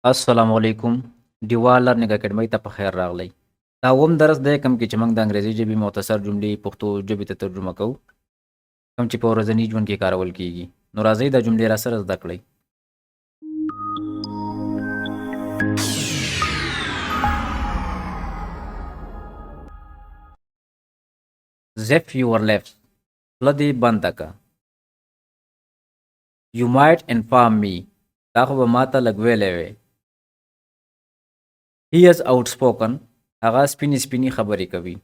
السلام علیکم ډیوال لرننګ اکیډمۍ ته په خیر راغلی. دا اووم درس دی کوم کې چې موږ د انګریزي ژبې مختصر جملې پښتو ژبې ته ترجمه کوو، کوم چې په ورځني ژوند کې کارول کیږي. نو راځئ دا جملې را سره زده کړئ. Zip your lips. خوله دې بنده که. You might inform me. دا خو به ماته لږ ویلی وی. He is outspoken. هغه سپینې خبرې کوي.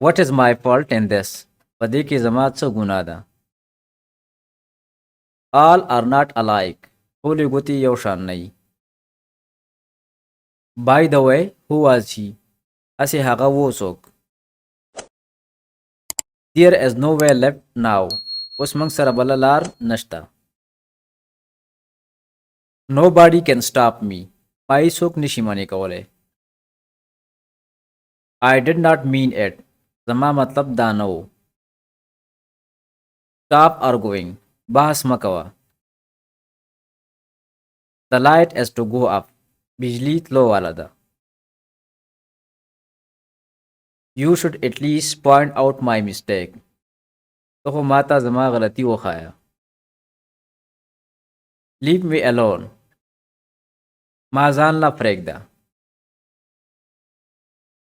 What is my fault in this? په دې کې زما څه ګناه ده؟ All are not alike. ټولې ګوتې یو شان نه وي. By the way, who was he? هسې هغه و څوک. There is no way left now. اوس موږ سره بله لار نشته. Nobody can stop me. ما هیڅوک نشي منع کولی. I did not mean it. زما مطلب دا نه و. Stop arguing. بحث مه کوه. The light is to go up. بجلی تلو والا ده. You should at least point out my mistake. ته خو ماته زما غلطي وښایه. Leave me alone. ما ځان لا پرېږده.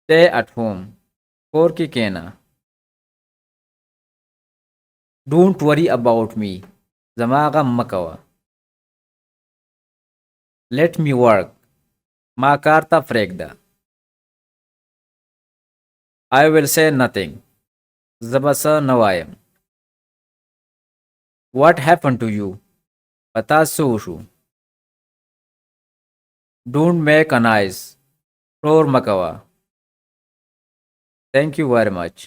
Stay at home. کور کې کښېنه. Don't worry about me. زما غم مه کوه. Let me work. ما کار ته پرېږده. I will say nothing. زه به څه نه وایم. What happened to you? په تا څه وشو؟ Don't make a noise. شور مه کوه. Thank you very much.